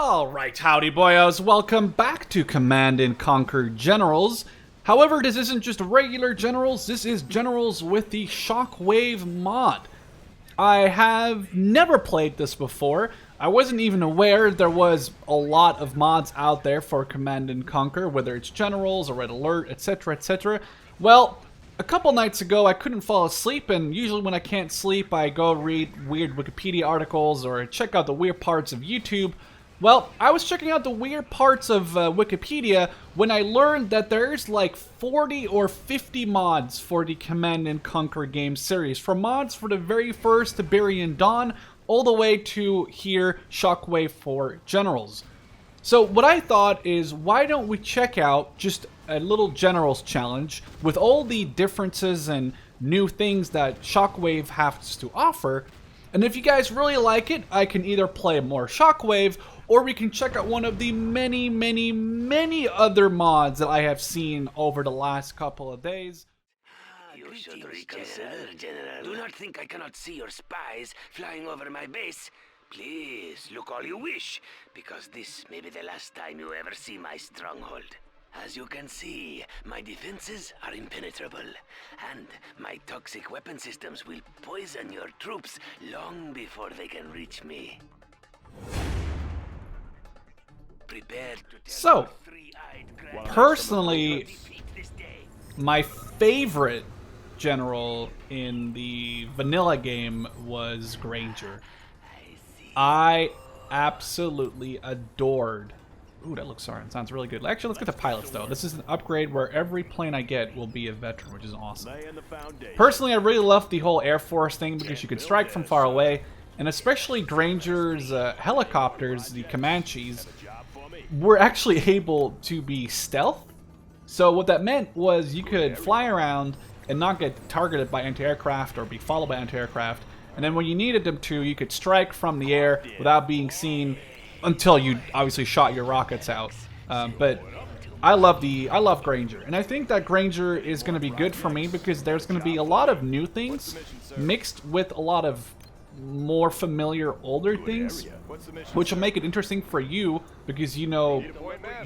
Alright, howdy boyos, welcome back to Command & Conquer Generals. However, this isn't just regular Generals, this is Generals with the ShockWave mod. I have never played this before. I wasn't even aware there was a lot of mods out there for Command & Conquer, whether it's Generals or Red Alert, etc, etc. Well, a couple nights ago I couldn't fall asleep, and usually when I can't sleep I go read weird Wikipedia articles or check out the weird parts of YouTube. Well, I was checking out the weird parts of Wikipedia when I learned that there's like 40 or 50 mods for the Command & Conquer game series. From mods for the very first Tiberian Dawn all the way to here, ShockWave for Generals. So what I thought is, why don't we check out just a little Generals challenge with all the differences and new things that ShockWave has to offer. And if you guys really like it, I can either play more ShockWave, or we can check out one of the many other mods that I have seen over the last couple of days. You should reconsider, General. Do not think I cannot see your spies flying over my base. Please, look all you wish, because this may be the last time you ever see my stronghold. As you can see, my defenses are impenetrable, and my toxic weapon systems will poison your troops long before they can reach me. Prepare to So, personally, my favorite general in the vanilla game was Granger. I absolutely adored. Ooh, that looks sorry. It sounds really good. Actually, let's get the pilots though. This is an upgrade where every plane I get will be a veteran, which is awesome. Personally, I really love the whole Air Force thing because you can strike from far away, and especially Granger's helicopters, the Comanches, were actually able to be stealth. So what that meant was you could fly around and not get targeted by anti-aircraft or be followed by anti-aircraft, and then when you needed them to, you could strike from the air without being seen until you obviously shot your rockets out. But I love Granger, and I think that Granger is going to be good for me because there's going to be a lot of new things mixed with a lot of more familiar older things, which will make it interesting for you because you know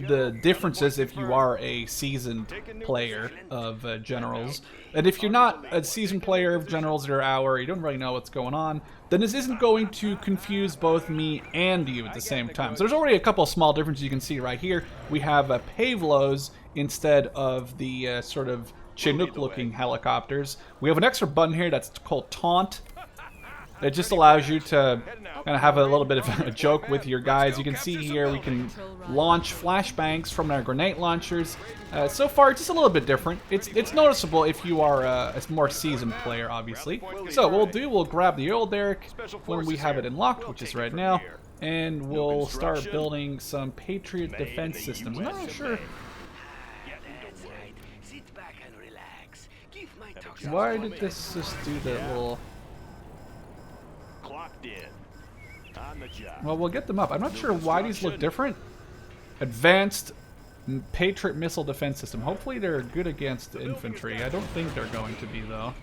the differences if you are a seasoned player of Generals. And if you're not a seasoned player of Generals or Hour, you don't really know what's going on, then this isn't going to confuse both me and you at the same time. So there's already a couple of small differences you can see right here. We have Pavlos instead of the sort of Chinook-looking helicopters. We have an extra button here that's called Taunt. It just allows you to kind of have a little bit of a joke with your guys. You can see here we can launch flashbangs from our grenade launchers. So far, it's just a little bit different. It's noticeable if you are a more seasoned player, obviously. So what we'll grab the old Derrick when we have it unlocked, which is right now, and we'll start building some Patriot defense systems. I'm not sure. Why did this just do the little... Well, we'll get them up. I'm not sure why these look different. Advanced Patriot missile defense system. Hopefully they're good against infantry. I don't think they're going to be, though.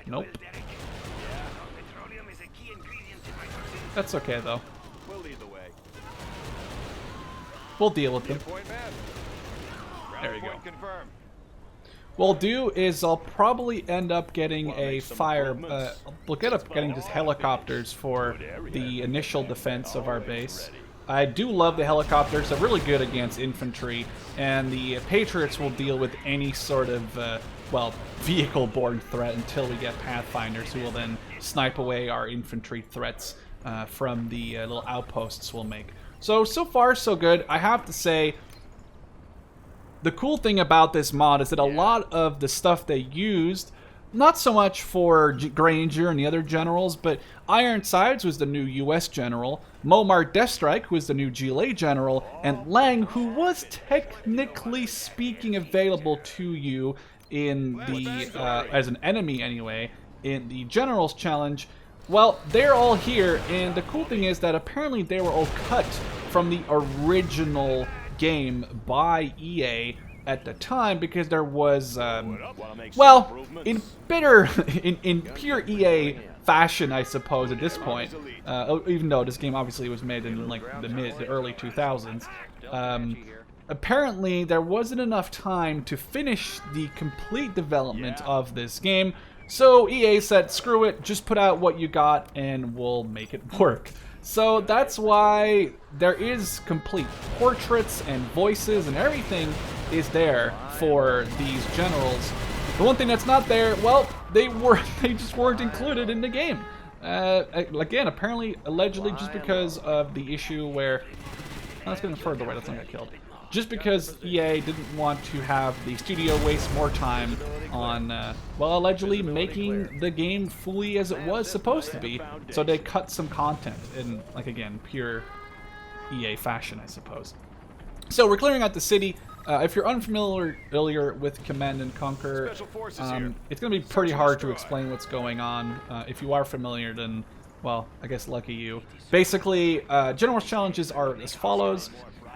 Nope. That's okay, though. We'll deal with them. There we go. What I'll do is I'll probably end up getting a fire, we'll end up getting just helicopters for the initial defense of our base. I do love the helicopters, they're really good against infantry, and the Patriots will deal with any sort of, well, vehicle-borne threat until we get Pathfinders, who will then snipe away our infantry threats from the little outposts we'll make. So far so good. I have to say, the cool thing about this mod is that a lot of the stuff they used, not so much for Granger and the other generals, but Ironsides was the new US general, Momar Deathstrike, who is the new GLA general, and Lang, who was technically speaking available to you in the, as an enemy anyway, in the Generals Challenge. Well, they're all here, and the cool thing is that apparently they were all cut from the original game by EA at the time because there was, well, in bitter, in pure EA fashion, I suppose, at this point, even though this game obviously was made in like the early 2000s, apparently there wasn't enough time to finish the complete development of this game, so EA said, screw it, just put out what you got and we'll make it work. So that's why there is complete portraits and voices and everything is there for these generals. The one thing that's not there, well, they just weren't included in the game. Again, apparently, allegedly, just because of the issue where... Oh, let's get further away, let's not get killed. Just because EA didn't want to have the studio waste more time on, well, allegedly making the game fully as it was supposed to be, so they cut some content in, like, again, pure EA fashion, I suppose. So we're clearing out the city. If you're unfamiliar with Command and Conquer, it's going to be pretty hard to explain what's going on. If you are familiar, then, well, I guess lucky you. Basically, General's challenges are as follows.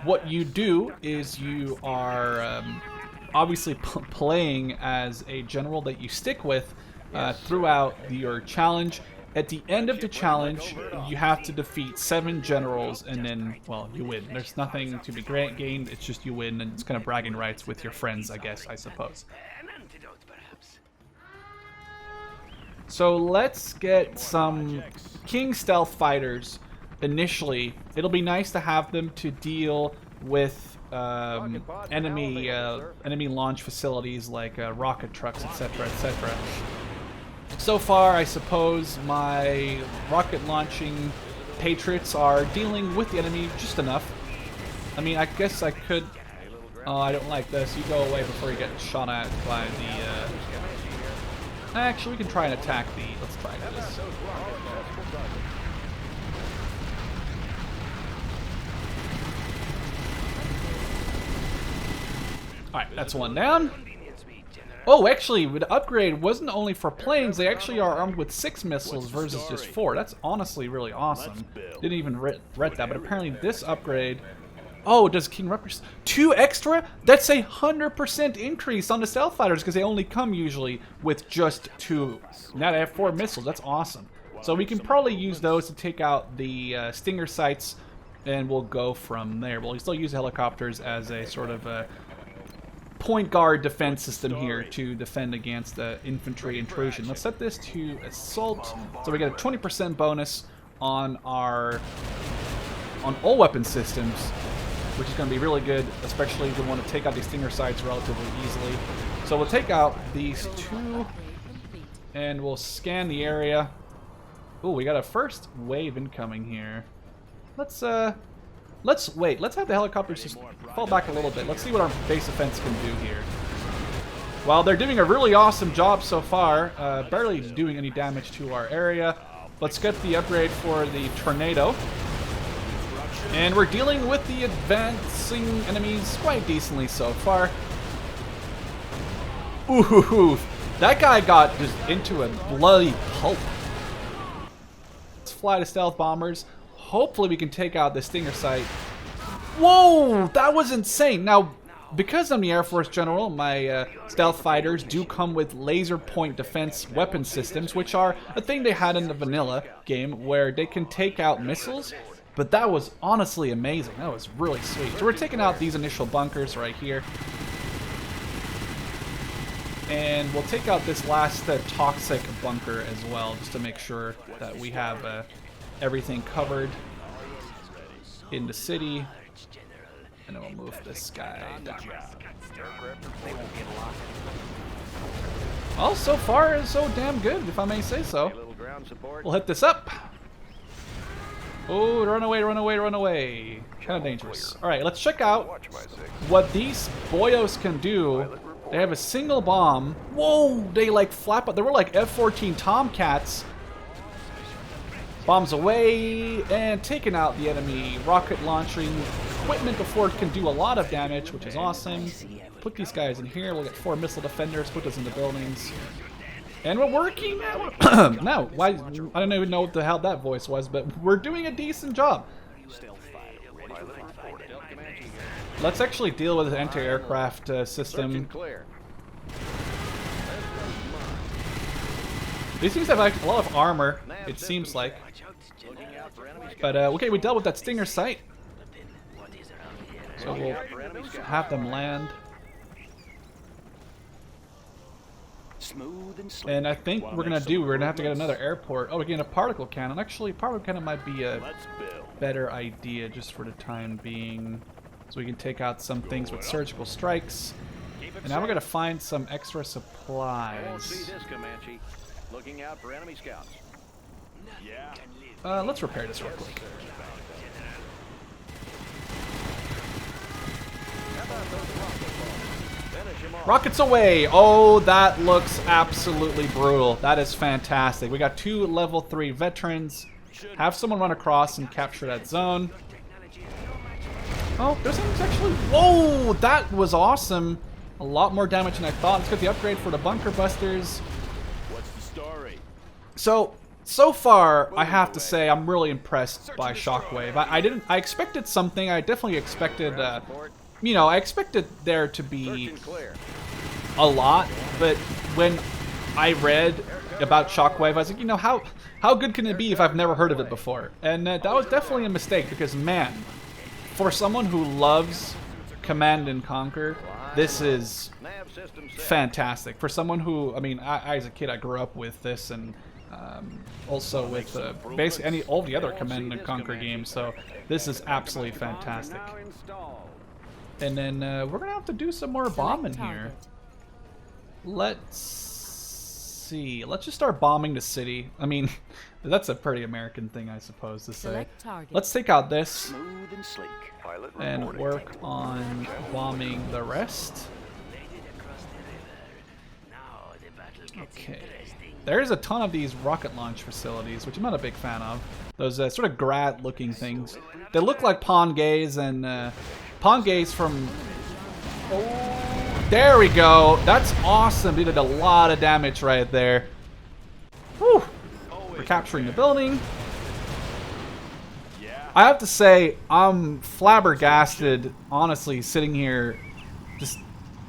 What you do is you are obviously playing as a general that you stick with throughout your challenge. At the end of the challenge, you have to defeat 7 generals, and then, well, you win. There's nothing to be gained, it's just you win, and it's kind of bragging rights with your friends, I guess, I suppose. So let's get some King Stealth Fighters initially. It'll be nice to have them to deal with enemy launch facilities like rocket trucks, etc., etc. So far, I suppose my rocket launching Patriots are dealing with the enemy just enough. I mean, I guess I could... Oh, I don't like this. You go away before you get shot at by the... Actually, we can try and attack the... Let's try this. Alright, that's one down. Oh, actually, the upgrade wasn't only for planes, they actually are armed with 6 missiles versus just 4. That's honestly really awesome. Didn't even read that, but apparently this upgrade... Oh, does King Rutgers... 2 extra? That's 100% increase on the stealth fighters, because they only come usually with just 2. Now they have 4 missiles, that's awesome. So we can probably use those to take out the Stinger sites, and we'll go from there. We'll still use helicopters as a sort of a point guard defense system here to defend against the infantry intrusion. Let's set this to assault, so we get a 20% bonus on all weapon systems, which is going to be really good, especially if we want to take out these Stinger sites relatively easily. So we'll take out these 2, and we'll scan the area. Ooh, we got a first wave incoming here. Let's wait. Let's have the helicopters just fall back a little bit. Let's see what our base defense can do here. Well, they're doing a really awesome job so far, barely doing any damage to our area. Let's get the upgrade for the tornado. And we're dealing with the advancing enemies quite decently so far. Ooh, that guy got just into a bloody pulp. Let's fly the stealth bombers. Hopefully we can take out the Stinger site. Whoa, that was insane. Now, because I'm the Air Force General, my stealth fighters do come with laser point defense weapon systems, which are a thing they had in the vanilla game where they can take out missiles. But that was honestly amazing. That was really sweet. So we're taking out these initial bunkers right here. And we'll take out this last toxic bunker as well, just to make sure that we have everything covered in the city. And then we'll move this guy down. Well, so far it's so damn good, if I may say so. We'll hit this up. Oh, run away, run away, run away. Kind of dangerous. Alright, let's check out what these boyos can do. They have a single bomb. Whoa, they like flap up. They were like F-14 Tomcats. Bombs away, and taking out the enemy rocket launching equipment before it can do a lot of damage, which is awesome. Put these guys in here. We'll get 4 missile defenders, put those in the buildings. And we're working now. Now, why? I don't even know what the hell that voice was, but we're doing a decent job. Let's actually deal with the anti-aircraft system. These things have like a lot of armor, it seems like. But okay, we dealt with that Stinger site. So we'll have them land. And I think we're gonna have to get another airport. Oh, we're getting a particle cannon. Actually, particle cannon might be a better idea just for the time being. So we can take out some things with surgical strikes. And now we're gonna find some extra supplies. Looking out for enemy scouts. Let's repair this real quick. Rockets away! Oh, that looks absolutely brutal. That is fantastic. We got 2 level 3 veterans. Have someone run across and capture that zone. Oh, there's things actually... Whoa! That was awesome. A lot more damage than I thought. Let's get the upgrade for the bunker busters. What's the story? So far, I have to say I'm really impressed by ShockWave. I expected something. I definitely expected, you know, I expected there to be a lot, but when I read about ShockWave, I was like, you know, how good can it be if I've never heard of it before? And that was definitely a mistake because, man, for someone who loves Command and Conquer, this is fantastic. For someone who, I mean, I as a kid, I grew up with this and also with basically all the other Command and Conquer games, so this is absolutely fantastic. And then we're gonna have to do some more bombing here. Let's see. Let's just start bombing the city. I mean, that's a pretty American thing, I suppose, to say. Let's take out this and work on bombing the rest. Okay. There's a ton of these rocket launch facilities, which I'm not a big fan of. Those sort of grad-looking things. They look like pawn gays and pawn gays from... Oh, there we go. That's awesome. They did a lot of damage right there. Whew. We're capturing the building. I have to say, I'm flabbergasted, honestly, sitting here, just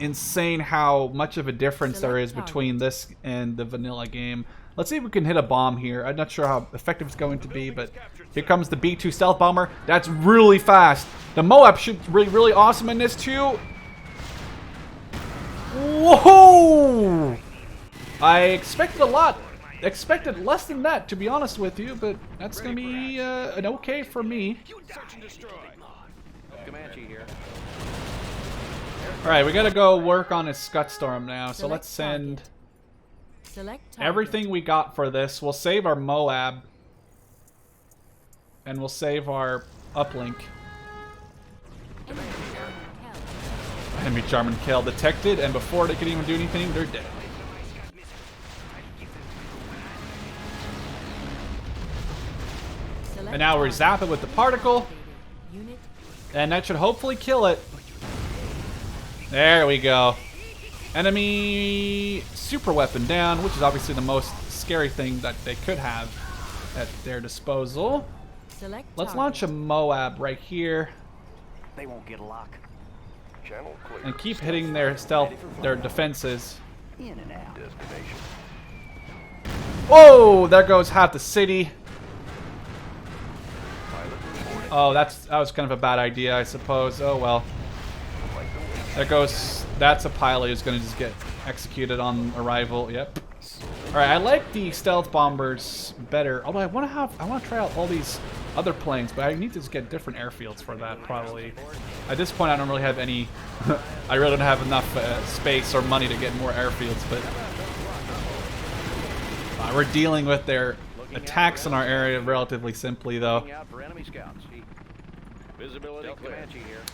insane how much of a difference there is between this and the vanilla game. Let's see if we can hit a bomb here. I'm not sure how effective it's going to be, but here comes the B-2 stealth bomber. That's really fast. The Moab shoots really awesome in this too. Whoa! I expected a lot. Expected less than that, to be honest with you, but that's gonna be an okay for me. Alright, we gotta go work on his Scutstorm now, so let's send everything we got for this. We'll save our Moab, and we'll save our uplink. Enemy Jarman kill detected, and before they can even do anything, they're dead. And now we zap it with the particle, and that should hopefully kill it. There we go. Enemy super weapon down, which is obviously the most scary thing that they could have at their disposal. Let's launch a Moab right here. They won't get a lock. And keep hitting their stealth, their defenses. In and out. Destination. Whoa! There goes half the city. Oh, that was kind of a bad idea, I suppose. Oh well. There goes. That's a pilot who's going to just get executed on arrival. Yep. All right, I like the stealth bombers better. Although I want to try out all these other planes, but I need to just get different airfields for that probably. At this point, I don't really have any. I really don't have enough space or money to get more airfields, but we're dealing with their attacks in our area relatively simply, though.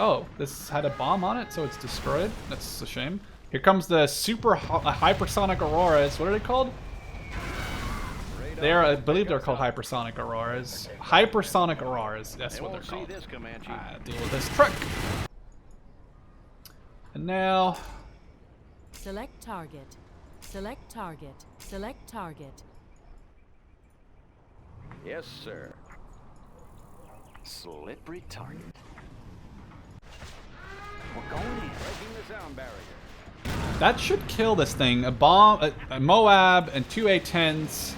Oh, this had a bomb on it, so it's destroyed. That's a shame. Here comes the super hypersonic auroras. What are they called? I believe they're called hypersonic auroras. Hypersonic auroras, that's what they're called. Deal with this truck. And now... Select target. Select target. Select target. Yes, sir. Slippery target. sound barrier. That should kill this thing. A bomb, a Moab, and 2 A-10s.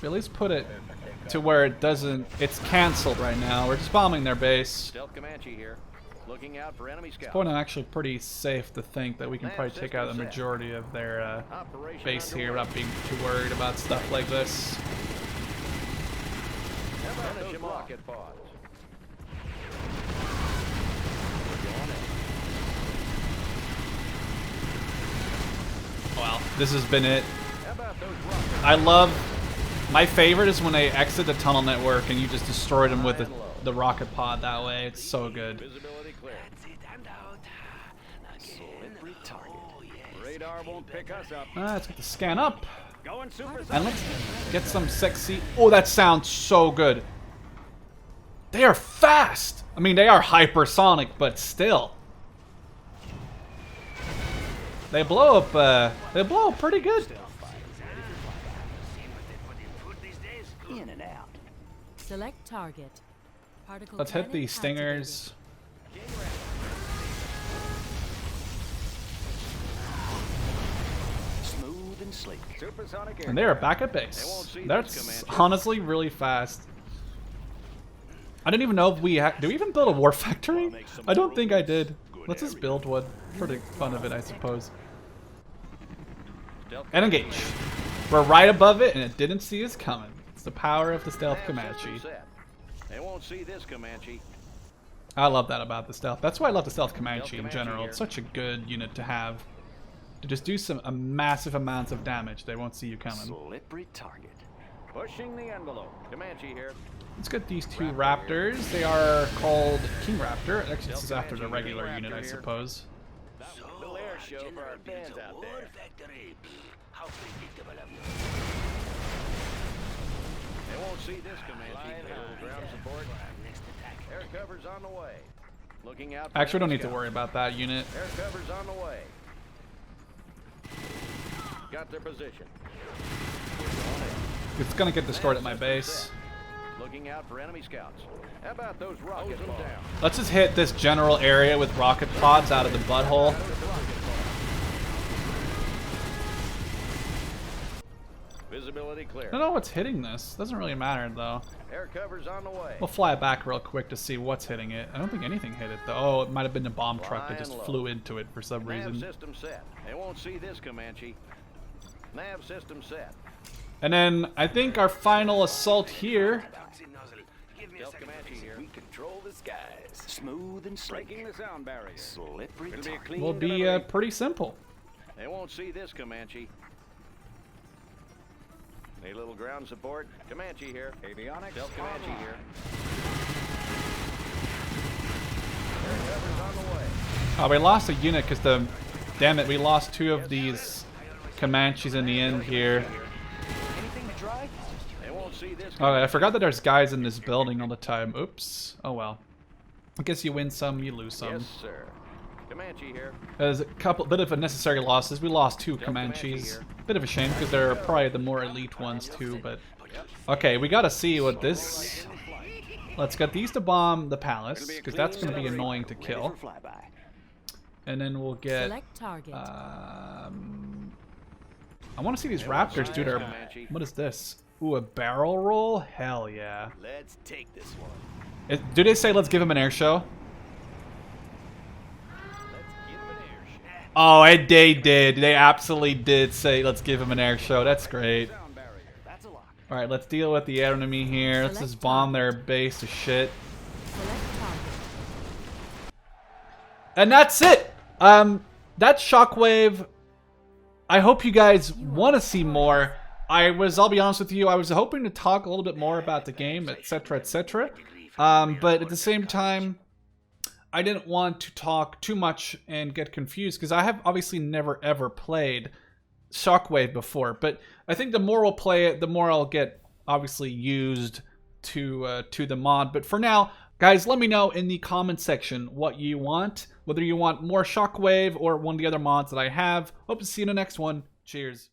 At least put it to where it doesn't. It's canceled right now. We're just bombing their base. Stealth Comanche here. Looking out for enemy scouts. Point, I'm actually pretty safe to think that we can probably take out the majority of their base here without being too worried about stuff like this. Finish him off. Rocket pods. Well, this has been it. How about those rockets? I love. My favorite is when they exit the tunnel network and you just destroy them with the rocket pod that way. It's so good. Visibility clear. That's it, and out. Slippery target. Radar won't pick us up. Let's get the scan up. Going super. And let's get some sexy. Oh, that sounds so good. They are fast. I mean, they are hypersonic, but still. They blow up. They blow up pretty good. In and out. Select target. Particle Let's hit cannon these stingers. Smooth and sleek. Supersonic air. And they are back at base. That's honestly really fast. I didn't even know if we do we even build a war factory? I don't think I did. Let's just build one for the fun of it, I suppose. And engage. We're right above it, and it didn't see us coming. It's the power of the stealth Comanche. They won't see this Comanche. I love that about the stealth. That's why I love the stealth Comanche in general. It's such a good unit to have. To just do a massive amounts of damage. They won't see you coming. Slippery target. Pushing the envelope. Comanche here. Let's get these two Raptors. They are called King Raptor. Actually, this is after the regular unit, I suppose. Little air show for our fans out there. How predictable of you. They won't see this Comanche. Ground support. Next attack. Air cover's on the way. Looking out. Actually, we don't need to worry about that unit. Air cover's on the way. Got their position. It's gonna get destroyed at my base. Looking out for enemy scouts. How about those rockets down? Let's just hit this general area with rocket pods out of the butthole. Visibility clear. I don't know what's hitting this. Doesn't really matter though. Air cover's on the way. We'll fly it back real quick to see what's hitting it. I don't think anything hit it though. Oh, it might have been a bomb truck that just flew into it for some Nav reason. system set. They won't see this Comanche. Nav system set. And then I think our final assault here. Toxin nozzle. Give me a Stealth second. Comanche here. We control the skies. Smooth and sleek. Breaking the sound barrier. Slippery It'll be a target. clean Will be delivery. pretty simple. They won't see this Comanche. A little ground support. Comanche here. Avionics. Stealth Comanche here. Air cover's on the way. Oh, we lost a unit because damn it, we lost two of these Comanches in the end here. Anything to try? They won't see this. Oh, I forgot that there's guys in this building all the time. Oops. Oh well. I guess you win some, you lose some. Yes, sir. Comanche here. There's a bit of unnecessary losses. We lost two Comanches. Bit of a shame because they're probably the more elite ones too. But okay, we gotta see what this. Let's get these to bomb the palace because that's gonna be annoying to kill. Flyby. And then we'll get. Select target. I want to see these Raptors do their. What is this? Ooh, a barrel roll? Hell yeah. Let's take this one. Do they say let's give him an air show? Oh, they did. They absolutely did say let's give him an air show. That's great. That's a lock. All right, let's deal with the enemy here. Let's just bomb their base to shit. Select target. And that's it. That's ShockWave. I hope you guys want to see more. I'll be honest with you, I was hoping to talk a little bit more about the game, etc., etc. But at the same time, I didn't want to talk too much and get confused because I have obviously never ever played ShockWave before. But I think the more we'll play it, the more I'll get obviously used to the mod. But for now, guys, let me know in the comment section what you want, whether you want more ShockWave or one of the other mods that I have. Hope to see you in the next one. Cheers.